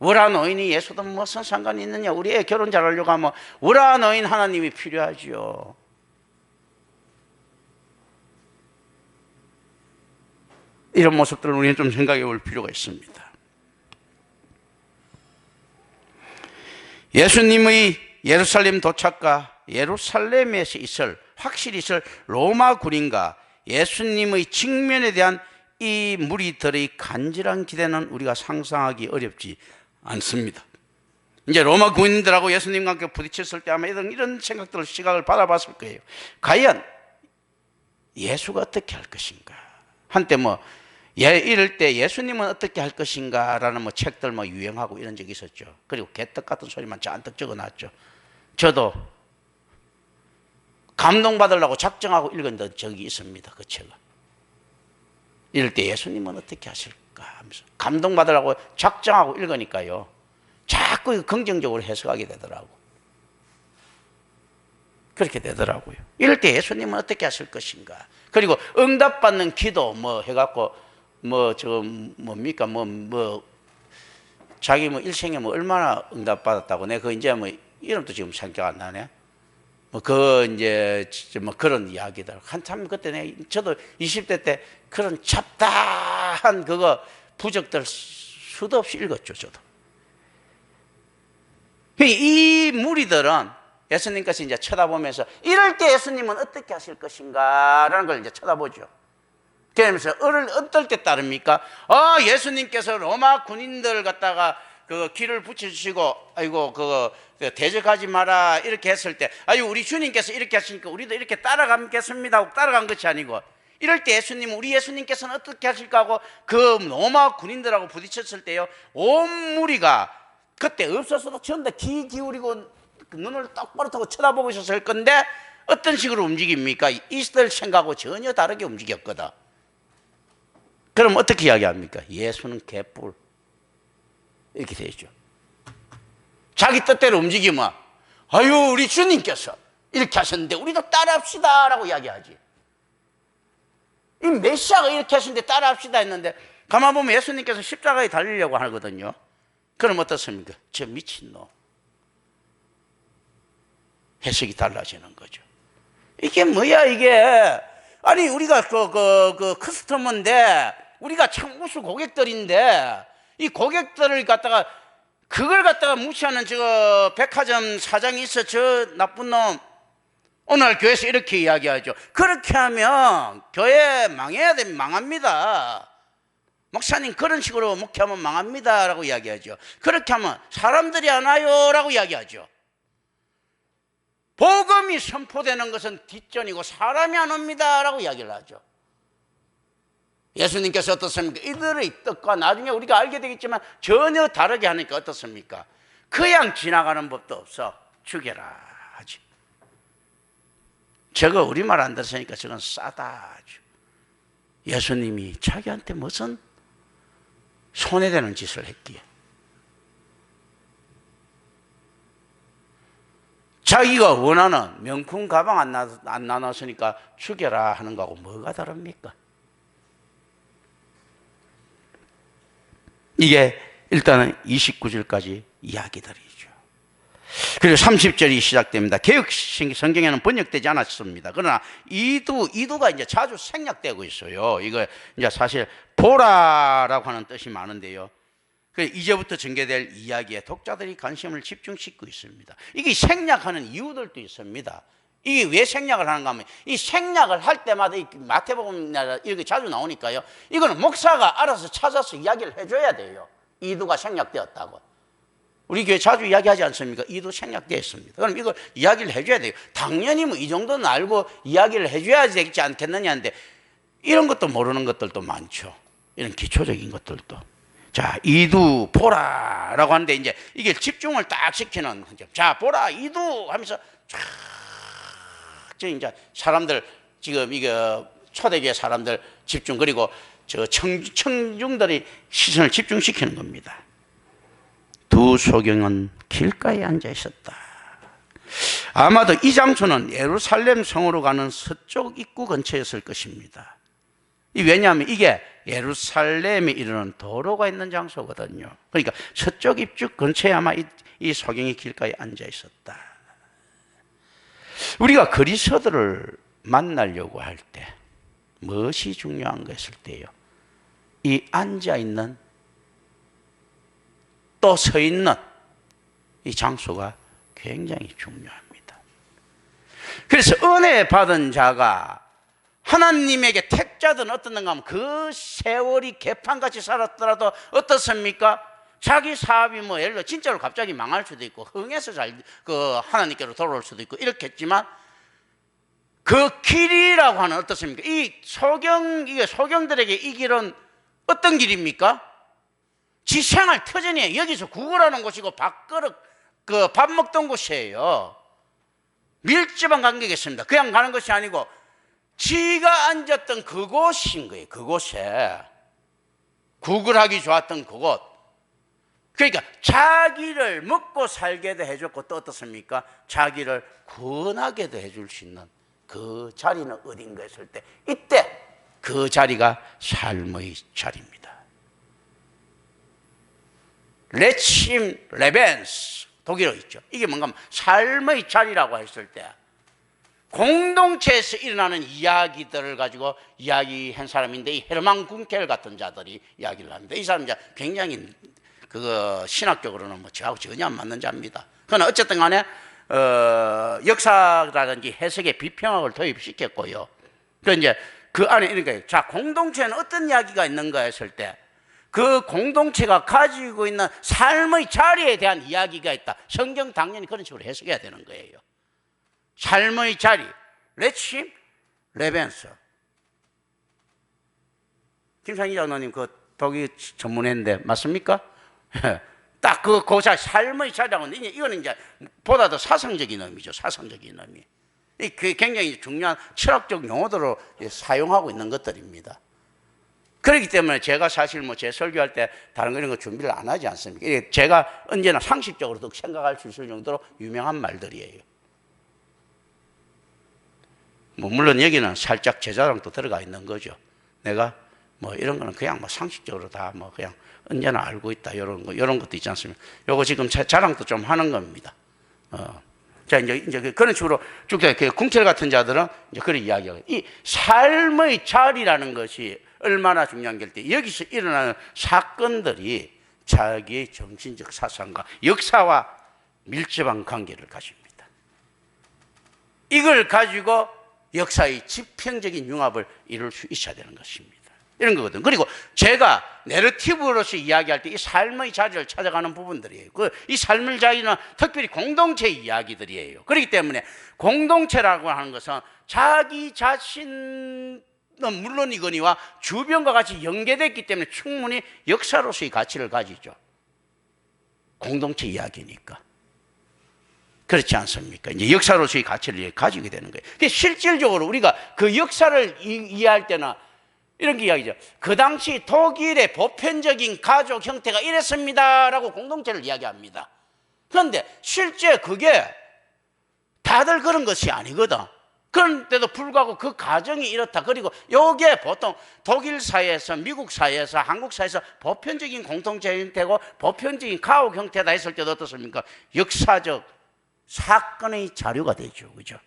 우라 노인이 예수든 무슨 상관이 있느냐? 우리 애 결혼 잘하려고 하면 우라 노인 하나님이 필요하죠. 이런 모습들을 우리는 좀 생각해 볼 필요가 있습니다. 예수님의 예루살렘 도착과 예루살렘에서 확실히 있을 로마 군인과 예수님의 직면에 대한 이 무리들의 간절한 기대는 우리가 상상하기 어렵지 않습니다. 이제 로마 군인들하고 예수님과 함께 부딪혔을 때 아마 이런 생각들을, 시각을 받아봤을 거예요. 과연 예수가 어떻게 할 것인가? 한때 이럴 때 예수님은 어떻게 할 것인가 라는 책들 유행하고 이런 적이 있었죠. 그리고 개떡 같은 소리만 잔뜩 적어놨죠. 저도 감동받으려고 작정하고 읽은 적이 있습니다. 그 책을. 이럴 때 예수님은 어떻게 하실까 하면서 감동받으려고 작정하고 읽으니까요, 자꾸 긍정적으로 해석하게 되더라고. 그렇게 되더라고요. 이럴 때 예수님은 어떻게 하실 것인가. 그리고 응답받는 기도 뭐 해갖고 뭡니까 자기 일생에 얼마나 응답받았다고. 내가 그 이제 이름도 지금 생각 안 나네. 그런 이야기들. 한참 그때 저도 20대 때 그런 잡다한 부적들 수도 없이 읽었죠, 저도. 이 무리들은 예수님께서 이제 쳐다보면서 이럴 때 예수님은 어떻게 하실 것인가라는 걸 이제 쳐다보죠. 그러면서 어떨 때 따릅니까? 예수님께서 로마 군인들 갖다가 길을 붙여주시고, 아이고, 대적하지 마라, 이렇게 했을 때, 우리 주님께서 이렇게 하시니까 우리도 이렇게 따라가겠습니다 하고 따라간 것이 아니고, 이럴 때 우리 예수님께서는 어떻게 하실까 하고 그 로마 군인들하고 부딪혔을 때요, 온 무리가 그때 없었어도 전부 다 귀 기울이고 눈을 똑바로 뜨고 쳐다보고 있었을 건데, 어떤 식으로 움직입니까? 이스라엘 생각하고 전혀 다르게 움직였거든. 그럼 어떻게 이야기합니까? 예수는 개뿔. 이렇게 되죠. 자기 뜻대로 움직이면, 우리 주님께서 이렇게 하셨는데 우리도 따라합시다 라고 이야기하지. 이 메시아가 이렇게 하시는데 따라합시다 했는데, 가만 보면 예수님께서 십자가에 달리려고 하거든요. 그럼 어떻습니까? 저 미친놈. 해석이 달라지는 거죠. 이게 뭐야, 이게. 아니, 우리가 커스터머인데, 우리가 참 우수 고객들인데, 이 고객들을 그걸 갖다가 무시하는 백화점 사장이 있어, 저 나쁜 놈. 오늘 교회에서 이렇게 이야기하죠. 그렇게 하면 교회 망합니다. 목사님 그런 식으로 목회하면 망합니다 라고 이야기하죠. 그렇게 하면 사람들이 안 와요 라고 이야기하죠. 복음이 선포되는 것은 뒷전이고 사람이 안 옵니다 라고 이야기를 하죠. 예수님께서 어떻습니까? 이들의 뜻과 나중에 우리가 알게 되겠지만 전혀 다르게 하니까 어떻습니까? 그냥 지나가는 법도 없어. 죽여라 하지. 저거 우리말 안 들으니까 저건 싸다 하죠. 예수님이 자기한테 무슨 손해되는 짓을 했기에. 자기가 원하는 명품 가방 안 나눴으니까 죽여라 하는 거하고 뭐가 다릅니까? 이게 일단은 29절까지 이야기들이죠. 그리고 30절이 시작됩니다. 개역 성경에는 번역되지 않았습니다. 그러나 이두가 이제 자주 생략되고 있어요. 이거 이제 사실 보라라고 하는 뜻이 많은데요. 이제부터 전개될 이야기에 독자들이 관심을 집중시키고 있습니다. 이게 생략하는 이유들도 있습니다. 이게 왜 생략을 하는가 하면, 이 생략을 할 때마다 마태복음이나 이렇게 자주 나오니까요, 이거는 목사가 알아서 찾아서 이야기를 해줘야 돼요. 이두가 생략되었다고. 우리 교회 자주 이야기하지 않습니까? 이두 생략되었습니다. 그럼 이걸 이야기를 해줘야 돼요. 당연히 이 정도는 알고 이야기를 해줘야 되지 않겠느냐는데, 이런 것도 모르는 것들도 많죠. 이런 기초적인 것들도. 자, 이두 보라라고 하는데, 이제 이게 집중을 딱 시키는, 자, 보라, 이두 하면서 쫙, 이제 사람들, 지금 이거 초대교회 사람들 집중, 그리고 청중들이 시선을 집중시키는 겁니다. 두 소경은 길가에 앉아 있었다. 아마도 이 장소는 예루살렘 성으로 가는 서쪽 입구 근처였을 것입니다. 왜냐하면 이게 예루살렘에 이르는 도로가 있는 장소거든요. 그러니까 서쪽 입구 근처에 아마 이 소경이 길가에 앉아 있었다. 우리가 그리스도들을 만나려고 할 때 무엇이 중요한가 했을 때요, 이 앉아있는 또 서 있는 이 장소가 굉장히 중요합니다. 그래서 은혜 받은 자가 하나님에게 택자든 어떻는가 하면 그 세월이 개판같이 살았더라도 어떻습니까? 자기 사업이 예를 들어 진짜로 갑자기 망할 수도 있고, 흥해서 하나님께로 돌아올 수도 있고 이렇겠지만, 그 길이라고 하는 어떻습니까? 이게 소경들에게 이 길은 어떤 길입니까? 지 생활 터전이에요. 여기서 구걸하는 곳이고 밥그릇 밥 먹던 곳이에요. 밀접한 관계가 있습니다. 그냥 가는 것이 아니고 지가 앉았던 그곳인 거예요. 그곳에 구글하기 좋았던 그곳. 그러니까 자기를 먹고 살게도 해줬고 또 어떻습니까? 자기를 구원하게도 해줄 수 있는 그 자리는 어딘가 했을 때 이때 그 자리가 삶의 자리입니다. 레침 레벤스 독일어 있죠. 이게 뭔가 하면 삶의 자리라고 했을 때 공동체에서 일어나는 이야기들을 가지고 이야기한 사람인데 이 헤르만 군켈 같은 자들이 이야기를 하는데 이 사람이 굉장히 신학적으로는 뭐 저하고 전혀 안 맞는 자입니다. 그러나 어쨌든 간에 역사라든지 해석에 비평학을 도입시켰고요. 그 이제 그 안에 이런 거예요. 자, 공동체는 어떤 이야기가 있는가 했을 때 그 공동체가 가지고 있는 삶의 자리에 대한 이야기가 있다. 성경 당연히 그런 식으로 해석해야 되는 거예요. 삶의 자리, 레침, 레벤서. 김상희 장로님 그 독일 전문했는데 맞습니까? 딱 그 고사 삶의 자리라고 하는데 이거는 이제 보다 더 사상적인 의미죠. 사상적인 의미. 이 굉장히 중요한 철학적 용어들로 사용하고 있는 것들입니다. 그렇기 때문에 제가 사실 뭐 제 설교할 때 다른 거 이런 거 준비를 안 하지 않습니까? 제가 언제나 상식적으로도 생각할 수 있을 정도로 유명한 말들이에요. 뭐 물론 여기는 살짝 제 자랑도 들어가 있는 거죠. 내가 뭐 이런 거는 그냥 뭐 상식적으로 다 뭐 그냥 언제나 알고 있다 이런 것도 있지 않습니까? 요거 지금 자랑도 좀 하는 겁니다. 자 이제 그런 식으로 쭉 궁철 같은 자들은 이제 그런 이야기하고 이 삶의 자리라는 것이 얼마나 중요한 게 때 여기서 일어나는 사건들이 자기의 정신적 사상과 역사와 밀접한 관계를 가집니다. 이걸 가지고 역사의 지평적인 융합을 이룰 수 있어야 되는 것입니다. 이런 거거든. 그리고 제가 내러티브로서 이야기할 때 이 삶의 자리를 찾아가는 부분들이에요. 이 삶의 자리는 특별히 공동체 이야기들이에요. 그렇기 때문에 공동체라고 하는 것은 자기 자신은 물론이거니와 주변과 같이 연계됐기 때문에 충분히 역사로서의 가치를 가지죠. 공동체 이야기니까. 그렇지 않습니까? 이제 역사로서의 가치를 가지게 되는 거예요. 근데 실질적으로 우리가 그 역사를 이해할 때는 이런 게 이야기죠. 그 당시 독일의 보편적인 가족 형태가 이랬습니다라고 공동체를 이야기합니다. 그런데 실제 그게 다들 그런 것이 아니거든. 그런데도 불구하고 그 가정이 이렇다. 그리고 이게 보통 독일 사회에서, 미국 사회에서, 한국 사회에서 보편적인 공동체 형태고 보편적인 가족 형태다 했을 때도 어떻습니까? 역사적 사건의 자료가 되죠. 그죠?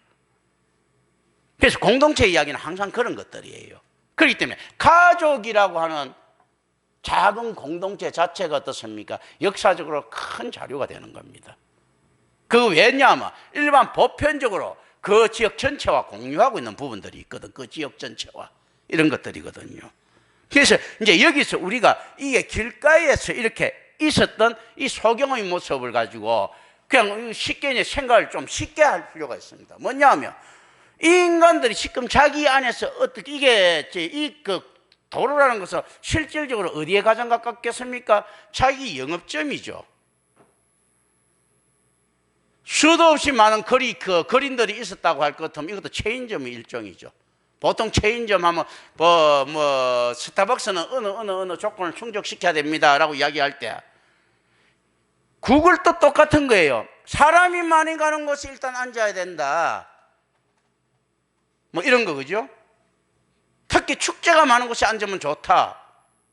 그래서 공동체 이야기는 항상 그런 것들이에요. 그렇기 때문에 가족이라고 하는 작은 공동체 자체가 어떻습니까? 역사적으로 큰 자료가 되는 겁니다. 그 왜냐하면 일반 보편적으로 그 지역 전체와 공유하고 있는 부분들이 있거든. 그 지역 전체와 이런 것들이거든요. 그래서 이제 여기서 우리가 이게 길가에서 이렇게 있었던 이 소경의 모습을 가지고 그냥 쉽게 생각을 좀 쉽게 할 필요가 있습니다. 뭐냐면 이 인간들이 지금 자기 안에서 어떻게 이게 그 도로라는 것은 실질적으로 어디에 가장 가깝겠습니까? 자기 영업점이죠. 수도 없이 많은 거린들이 있었다고 할 것 같으면 이것도 체인점의 일종이죠. 보통 체인점 하면 뭐 스타벅스는 어느 조건을 충족시켜야 됩니다라고 이야기할 때 구글도 똑같은 거예요. 사람이 많이 가는 곳에 일단 앉아야 된다. 뭐 이런 거 그죠? 특히 축제가 많은 곳에 앉으면 좋다.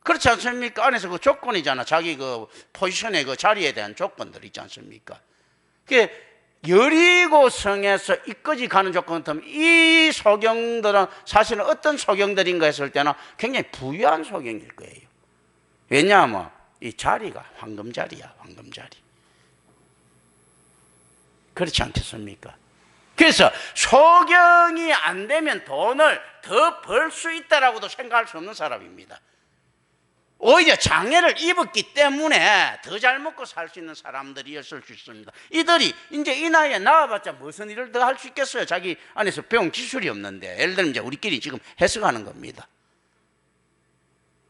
그렇지 않습니까? 안에서 그 조건이잖아. 자기 그 포지션의 그 자리에 대한 조건들 있지 않습니까? 그 여리고성에서 이까지 가는 조건 같으면 이 소경들은 사실은 어떤 소경들인가 했을 때는 굉장히 부유한 소경일 거예요. 왜냐하면 이 자리가 황금 자리야, 황금 자리. 그렇지 않겠습니까? 그래서 소경이 안 되면 돈을 더 벌 수 있다라고도 생각할 수 없는 사람입니다. 오히려 장애를 입었기 때문에 더 잘 먹고 살 수 있는 사람들이었을 수 있습니다. 이들이 이제 이 나이에 나와봤자 무슨 일을 더 할 수 있겠어요? 자기 안에서 배운 기술이 없는데. 예를 들면 이제 우리끼리 지금 해석하는 겁니다.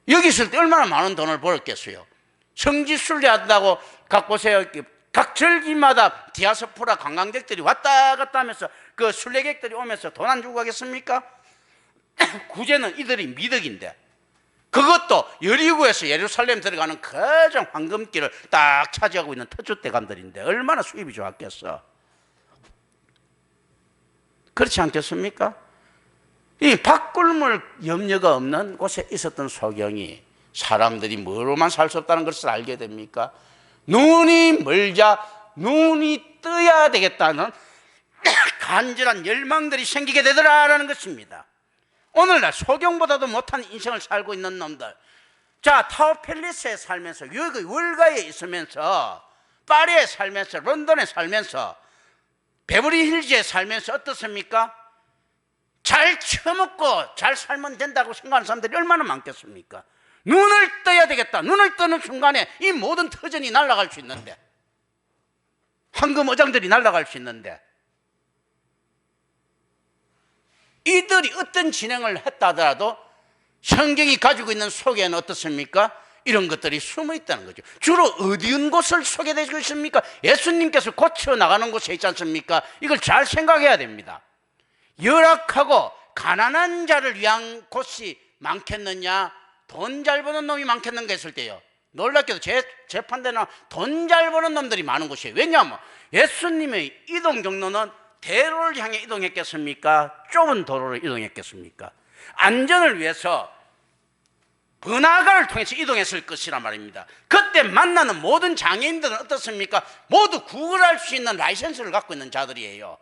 여기 있을 때 얼마나 많은 돈을 벌었겠어요? 성지순례 한다고 갖고 오세요. 각 절기마다 디아스포라 관광객들이 왔다 갔다 하면서 그 순례객들이 오면서 돈 안 주고 가겠습니까? 구제는 이들이 미덕인데, 그것도 여리고에서 예루살렘 들어가는 가장 황금길을 딱 차지하고 있는 터줏대감들인데 얼마나 수입이 좋았겠어. 그렇지 않겠습니까? 이 바꿀물 염려가 없는 곳에 있었던 소경이 사람들이 뭐로만 살 수 없다는 것을 알게 됩니까? 눈이 멀자 눈이 떠야 되겠다는 간절한 열망들이 생기게 되더라라는 것입니다. 오늘날 소경보다도 못한 인생을 살고 있는 놈들, 자, 타워팰리스에 살면서, 여기 월가에 있으면서, 파리에 살면서, 런던에 살면서, 베버리 힐즈에 살면서 어떻습니까? 잘 처먹고 잘 살면 된다고 생각하는 사람들이 얼마나 많겠습니까? 눈을 떠야 되겠다. 눈을 뜨는 순간에 이 모든 터전이 날아갈 수 있는데, 황금 어장들이 날아갈 수 있는데, 이들이 어떤 진행을 했다 하더라도 성경이 가지고 있는 속에는 어떻습니까? 이런 것들이 숨어 있다는 거죠. 주로 어디인 곳을 소개되고 있습니까? 예수님께서 고쳐 나가는 곳에 있지 않습니까? 이걸 잘 생각해야 됩니다. 열악하고 가난한 자를 위한 곳이 많겠느냐, 돈 잘 버는 놈이 많겠는가 했을 때요, 놀랍게도 재판대는 돈 잘 버는 놈들이 많은 곳이에요. 왜냐하면 예수님의 이동 경로는 대로를 향해 이동했겠습니까? 좁은 도로를 이동했겠습니까? 안전을 위해서 번화가를 통해서 이동했을 것이란 말입니다. 그때 만나는 모든 장애인들은 어떻습니까? 모두 구걸할 수 있는 라이센스를 갖고 있는 자들이에요.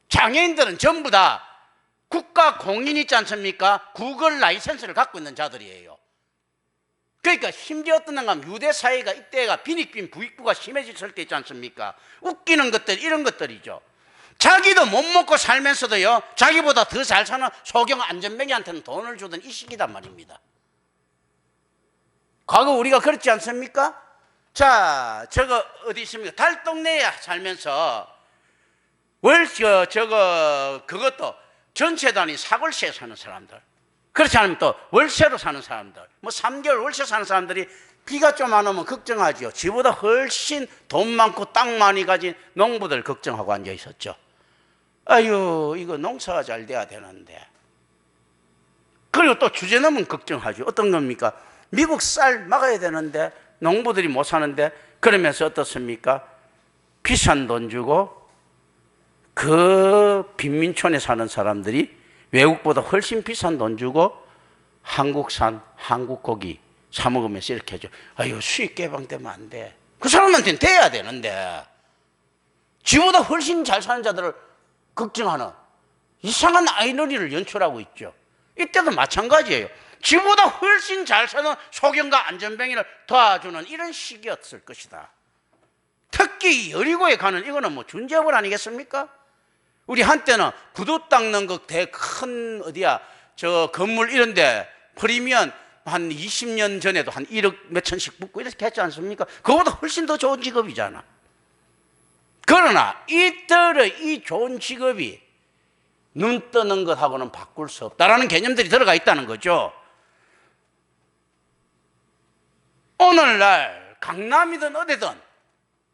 장애인들은 전부 다 국가 공인 있지 않습니까? 구걸 라이센스를 갖고 있는 자들이에요. 그러니까 심지어 어떤 놈가 유대 사회가 이때가 빈익빈 부익부가 심해졌을 때 있지 않습니까? 웃기는 것들, 이런 것들이죠. 자기도 못 먹고 살면서도요, 자기보다 더 잘 사는 소경 안전뱅이한테는 돈을 주던 이 시기단 말입니다. 과거 우리가 그렇지 않습니까? 자, 저거 어디 있습니까? 달동네에 살면서 그것도 전세 단위 사골세에 사는 사람들, 그렇지 않으면 또 월세로 사는 사람들, 뭐 3개월 월세 사는 사람들이 비가 좀 안 오면 걱정하지요. 지보다 훨씬 돈 많고 땅 많이 가진 농부들 걱정하고 앉아 있었죠. 아유, 이거 농사가 잘 돼야 되는데. 그리고 또 주제넘은 걱정하죠. 어떤 겁니까? 미국 쌀 막아야 되는데 농부들이 못 사는데, 그러면서 어떻습니까? 비싼 돈 주고 그 빈민촌에 사는 사람들이 외국보다 훨씬 비싼 돈 주고 한국산 한국 고기 사 먹으면서 이렇게 하죠. 아유, 수익 개방되면 안 돼. 그 사람한테는 돼야 되는데 지보다 훨씬 잘 사는 자들을 걱정하는 이상한 아이러니를 연출하고 있죠. 이때도 마찬가지예요. 지보다 훨씬 잘 사는 소경과 안전뱅이를 도와주는 이런 시기였을 것이다. 특히 여리고에 가는 이거는 뭐 준재벌 아니겠습니까? 우리 한때는 구두 닦는 그 큰 어디야 저 건물 이런데 프리미엄 한 20년 전에도 한 1억 몇천씩 붙고 이렇게 했지 않습니까? 그거보다 훨씬 더 좋은 직업이잖아. 그러나 이들의 이 좋은 직업이 눈 뜨는 것하고는 바꿀 수 없다라는 개념들이 들어가 있다는 거죠. 오늘날 강남이든 어디든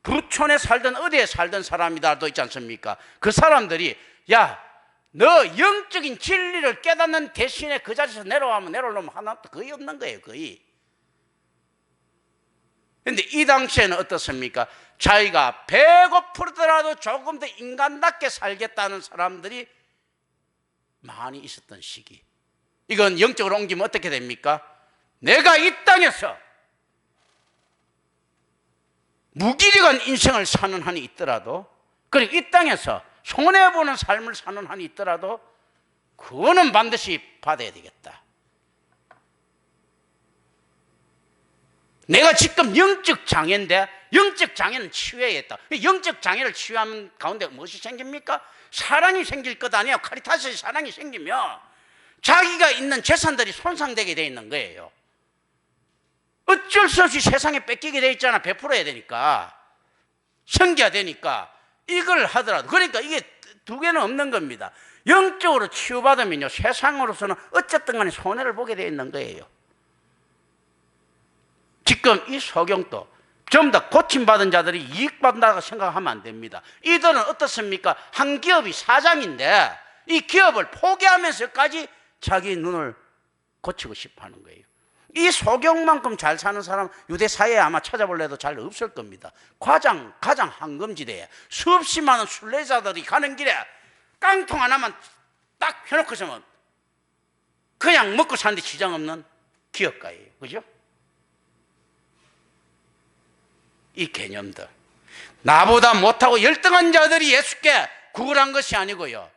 부촌에 살든 어디에 살든 사람이라도 있지 않습니까? 그 사람들이 야, 너 영적인 진리를 깨닫는 대신에 그 자리에서 내려오면 내려올 놈 하나도 거의 없는 거예요. 거의. 그런데 이 당시에는 어떻습니까? 자기가 배고프더라도 조금 더 인간답게 살겠다는 사람들이 많이 있었던 시기. 이건 영적으로 옮기면 어떻게 됩니까? 내가 이 땅에서 무기력한 인생을 사는 한이 있더라도, 그리고 이 땅에서 손해보는 삶을 사는 한이 있더라도 그거는 반드시 받아야 되겠다. 내가 지금 영적 장애인데 영적 장애는 치유해야겠다. 영적 장애를 치유하는 가운데 무엇이 생깁니까? 사랑이 생길 것 아니에요. 카리타스의 사랑이 생기면 자기가 있는 재산들이 손상되게 돼 있는 거예요. 어쩔 수 없이 세상에 뺏기게 돼 있잖아. 베풀어야 되니까, 섬겨야 되니까 이걸 하더라도. 그러니까 이게 두 개는 없는 겁니다. 영적으로 치유받으면요, 세상으로서는 어쨌든 간에 손해를 보게 돼 있는 거예요. 지금 이 소경도 전부 다 고침받은 자들이 이익받는다고 생각하면 안 됩니다. 이들은 어떻습니까? 한 기업이 사장인데 이 기업을 포기하면서까지 자기 눈을 고치고 싶어 하는 거예요. 이 소경만큼 잘 사는 사람 유대 사회에 아마 찾아볼래도 잘 없을 겁니다. 가장 황금지대에 수없이 많은 순례자들이 가는 길에 깡통 하나만 딱 펴놓고 있으면 그냥 먹고 사는데 지장 없는 기업가예요. 그죠? 이 개념들, 나보다 못하고 열등한 자들이 예수께 구걸한 것이 아니고요,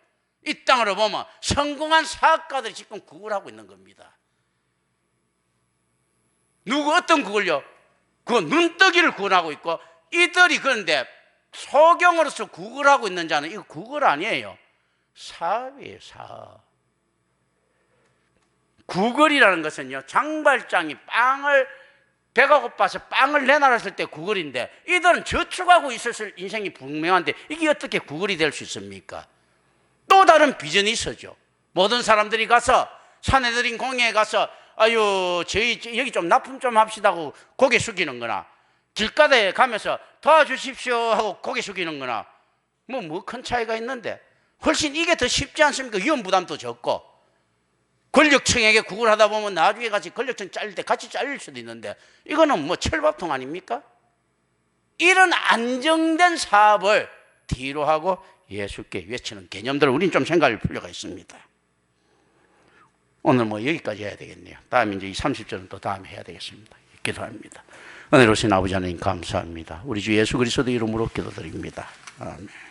이 땅으로 보면 성공한 사업가들이 지금 구걸하고 있는 겁니다. 누구 어떤 구걸요? 그 눈뜨기를 구걸하고 있고, 이들이 그런데 소경으로서 구걸하고 있는 자는 이거 구걸 아니에요. 사업이에요, 사업. 구걸이라는 것은요, 장발장이 배가 고파서 빵을 내놔놨을 때 구걸인데, 이들은 저축하고 있었을 인생이 분명한데 이게 어떻게 구걸이 될 수 있습니까? 또 다른 비즈니스죠. 모든 사람들이 가서 사내들인 공회에 가서 아유 저희 여기 좀 납품 좀 합시다 하고 고개 숙이는 거나, 길가에 가면서 도와주십시오 하고 고개 숙이는 거나, 뭐 큰 차이가 있는데 훨씬 이게 더 쉽지 않습니까? 위험 부담도 적고, 권력층에게 구걸하다 보면 나중에 같이 권력층 잘릴 때 같이 잘릴 수도 있는데, 이거는 뭐 철밥통 아닙니까? 이런 안정된 사업을 뒤로 하고 예수께 외치는 개념들을 우리는 좀 생각할 필요가 있습니다. 오늘 뭐 여기까지 해야 되겠네요. 다음에 이제 이 30절은 또 다음에 해야 되겠습니다. 기도합니다. 은혜로우신 아버지 하나님 감사합니다. 우리 주 예수 그리스도 이름으로 기도드립니다. 아멘.